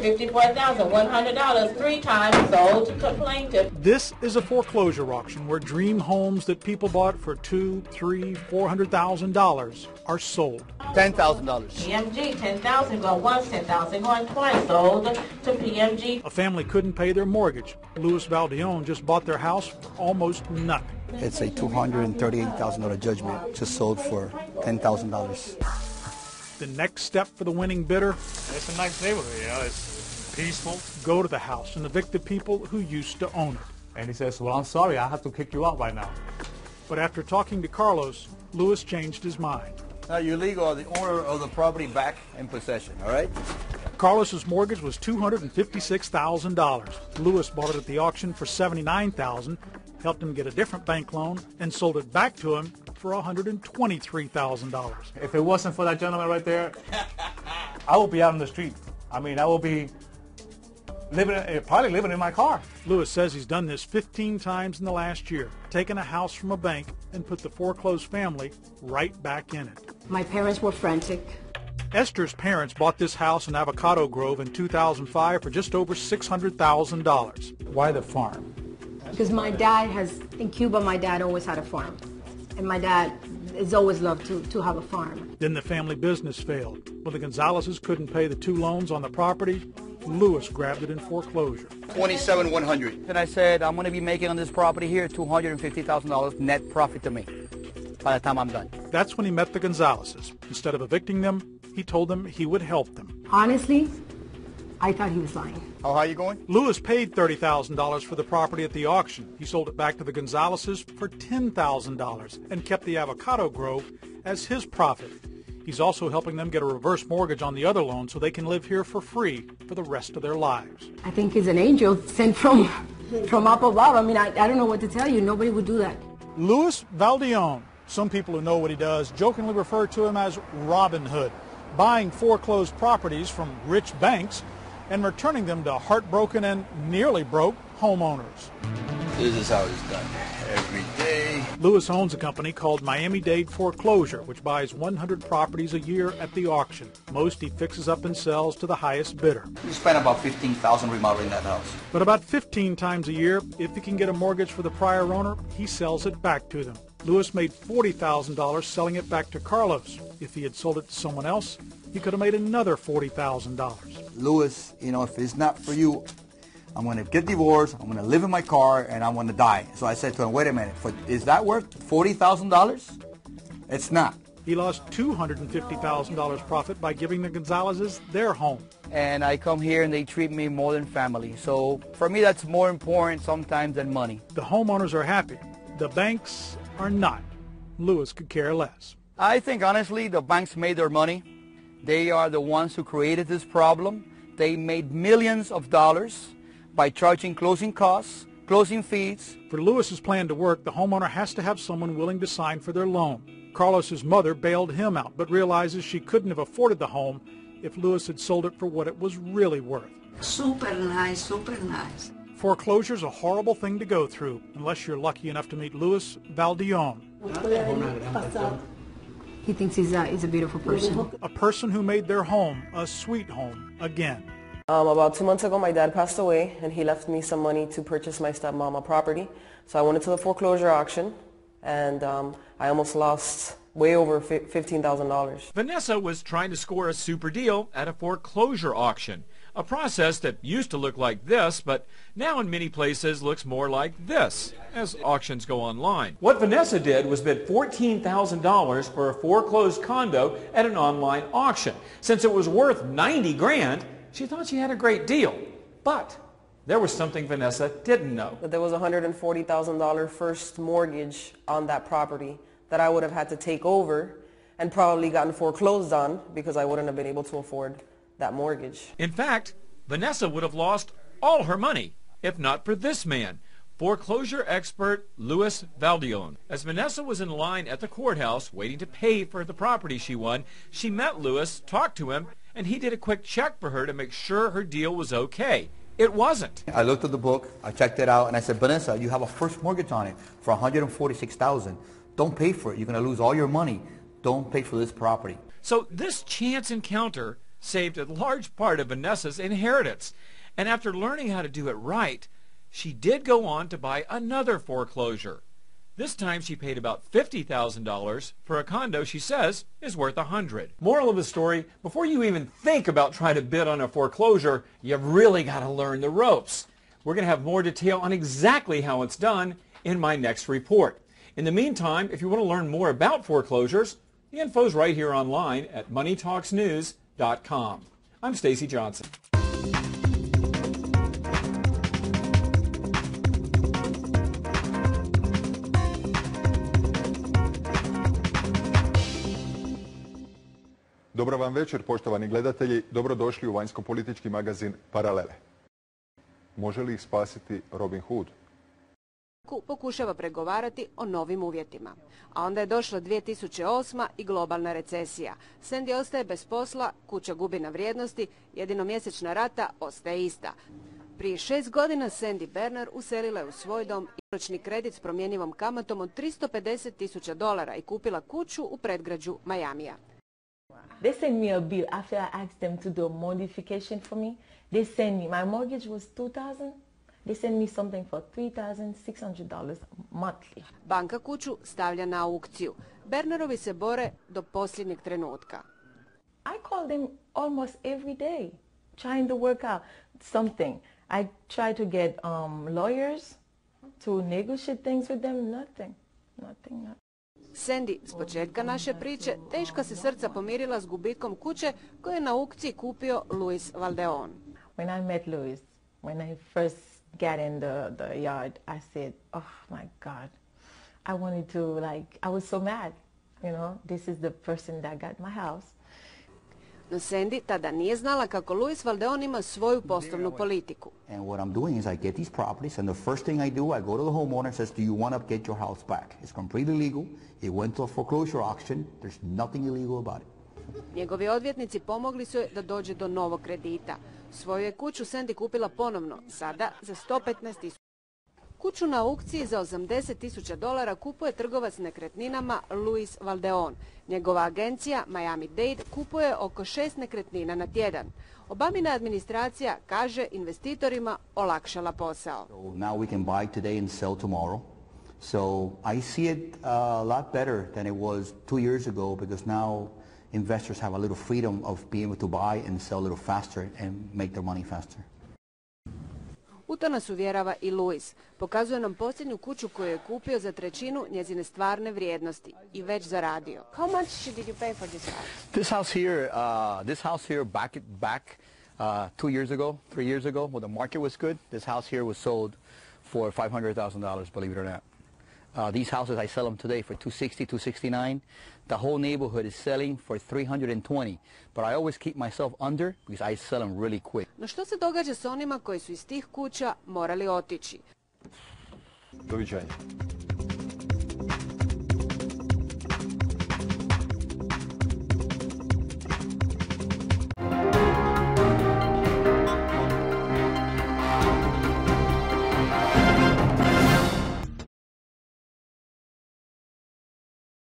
$54,100 3 times sold to plaintiff. This is a foreclosure auction where dream homes that people bought for $200,000, $300,000, $400,000 are sold. $10,000. PMG, $10,000 going once, $10,000 going twice, sold to PMG. A family couldn't pay their mortgage. Louis Valdeon just bought their house for almost nothing. It's a $238,000 judgment, just sold for $10,000. The next step for the winning bidder? It's a nice neighborhood, you know, it's peaceful. Go to the house and evict the people who used to own it. And he says, well, I'm sorry, I have to kick you out right now. But after talking to Carlos, Louis changed his mind. Now, you legal are the owner of the property back in possession, all right? Carlos's mortgage was $256,000. Louis bought it at the auction for $79,000, helped him get a different bank loan, and sold it back to him for $123,000. If it wasn't for that gentleman right there, I would be out on the street. I mean, I will be probably living in my car. Louis says he's done this 15 times in the last year, taken a house from a bank and put the foreclosed family right back in it. My parents were frantic. Esther's parents bought this house in Avocado Grove in 2005 for just over $600,000. Why the farm? Because my dad in Cuba, my dad always had a farm. And my dad has always loved to have a farm. Then the family business failed. When the Gonzaleses couldn't pay the 2 loans on the property, Louis grabbed it in foreclosure. $27,100. And I said, I'm going to be making on this property here $250,000 net profit to me by the time I'm done. That's when he met the Gonzaleses. Instead of evicting them, he told them he would help them. Honestly, I thought he was lying. How high are you going? Louis paid $30,000 for the property at the auction. He sold it back to the Gonzaleses for $10,000 and kept the Avocado Grove as his profit. He's also helping them get a reverse mortgage on the other loan so they can live here for free for the rest of their lives. I think he's an angel sent from up above. I mean, I don't know what to tell you. Nobody would do that. Louis Valdeon, some people who know what he does jokingly refer to him as Robin Hood, buying foreclosed properties from rich banks and returning them to heartbroken and nearly broke homeowners. This is how it's done every day. Louis owns a company called Miami-Dade Foreclosure, which buys 100 properties a year at the auction. Most he fixes up and sells to the highest bidder. We spent about $15,000 remodeling that house. But about 15 times a year, if he can get a mortgage for the prior owner, he sells it back to them. Louis made $40,000 selling it back to Carlos. If he had sold it to someone else, he could have made another $40,000. Louis, you know, if it's not for you, I'm going to get divorced, I'm going to live in my car, and I'm going to die. So I said to him, wait a minute, is that worth $40,000? It's not. He lost $250,000 profit by giving the Gonzaleses their home. And I come here and they treat me more than family. So for me, that's more important sometimes than money. The homeowners are happy. The banks are not. Louis could care less. I think, honestly, the banks made their money. They are the ones who created this problem. They made millions of dollars by charging closing costs, closing fees. For Louis's plan to work, the homeowner has to have someone willing to sign for their loan. Carlos's mother bailed him out, but realizes she couldn't have afforded the home if Louis had sold it for what it was really worth. Super nice, super nice. Foreclosure's a horrible thing to go through, unless you're lucky enough to meet Louis Valdeon. He thinks he's a beautiful person. A person who made their home a sweet home again. About 2 months ago, my dad passed away, and he left me some money to purchase my stepmom a property. So I went into the foreclosure auction, and I almost lost way over $15,000. Vanessa was trying to score a super deal at a foreclosure auction, a process that used to look like this, but now in many places looks more like this as auctions go online. What Vanessa did was bid $14,000 for a foreclosed condo at an online auction. Since it was worth $90 grand, she thought she had a great deal, but there was something Vanessa didn't know. There was a $140,000 first mortgage on that property that I would have had to take over and probably gotten foreclosed on because I wouldn't have been able to afford that mortgage. In fact, Vanessa would have lost all her money if not for this man, foreclosure expert Louis Valdeon. As Vanessa was in line at the courthouse waiting to pay for the property she won, she met Louis, talked to him, and he did a quick check for her to make sure her deal was okay. It wasn't. I looked at the book, I checked it out, and I said, Vanessa, you have a first mortgage on it for $146,000. Don't pay for it. You're going to lose all your money. Don't pay for this property. So this chance encounter saved a large part of Vanessa's inheritance. And after learning how to do it right, she did go on to buy another foreclosure. This time she paid about $50,000 for a condo she says is worth $100,000. Moral of the story, before you even think about trying to bid on a foreclosure, you've really got to learn the ropes. We're going to have more detail on exactly how it's done in my next report. In the meantime, if you want to learn more about foreclosures, the info's right here online at moneytalksnews.com. I'm Stacy Johnson. Dobro vam večer, poštovani gledatelji. Dobrodošli u vanjsko-politički magazin Paralele. Može li ih spasiti Robin Hood? Pokušava pregovarati o novim uvjetima. A onda je došla 2008. i globalna recesija. Sandy ostaje bez posla, kuća gubi na vrijednosti, jedino mjesečna rata ostaje ista. Prije 6 godina Sandy Berner uselila je u svoj dom i ročni kredit s promjenjivom kamatom od $350,000 i kupila kuću u predgrađu Miamija. They sent me a bill after I asked them to do a modification for me. They sent me, my mortgage was $2,000. They sent me something for $3,600 monthly. Banka kuću stavlja na aukciju. Bernerovi se bore do posljednjeg trenutka. I call them almost every day, trying to work out something. I try to get lawyers to negotiate things with them. Nothing. Sandy, s početka naše priče, teška se srca pomirila s gubitkom kuće koju je na aukciji kupio Luis Valdeon. When I met Luis, when I first got in the yard, I said, oh my God, I wanted to I was so mad, this is the person that got my house. No Sandy tada nije znala kako Luis Valdeon ima svoju poslovnu politiku. And what I'm doing is I get these properties and the first thing I do, I go to the homeowner and says, do you want to get your house back? It's completely legal. It went to a foreclosure auction. There's nothing illegal about it. Njegovi odvjetnici pomogli su joj da dođe do novog kredita. Svoju je kuću Sandy kupila ponovno, sada za $115,000. Kuću na aukciji za $80,000 kupuje trgovac nekretninama Luis Valdeon. Njegova agencija Miami-Dade kupuje oko 6 nekretnina na tjedan. Obamina administracija kaže investitorima olakšala posao. Now we can buy today and sell tomorrow. So I see it a lot better than it was 2 years ago because now investors have a little freedom of being able to buy and sell a little faster and make their money faster. U to nas uvjerava i Luis. Pokazuje nam posljednju kuću koju je kupio za trećinu njezine stvarne vrijednosti i već zaradio. How much did you pay for this house? This house here back 2 years ago, 3 years ago, when the market was good, this house here was sold for $500,000, believe it or not. These houses, I sell them today for $260,000, $269,000. The whole neighborhood is selling for $320,000, but I always keep myself under because I sell them really quick. No što se događa s onima koji su iz tih kuća morali otići? Doviđenja.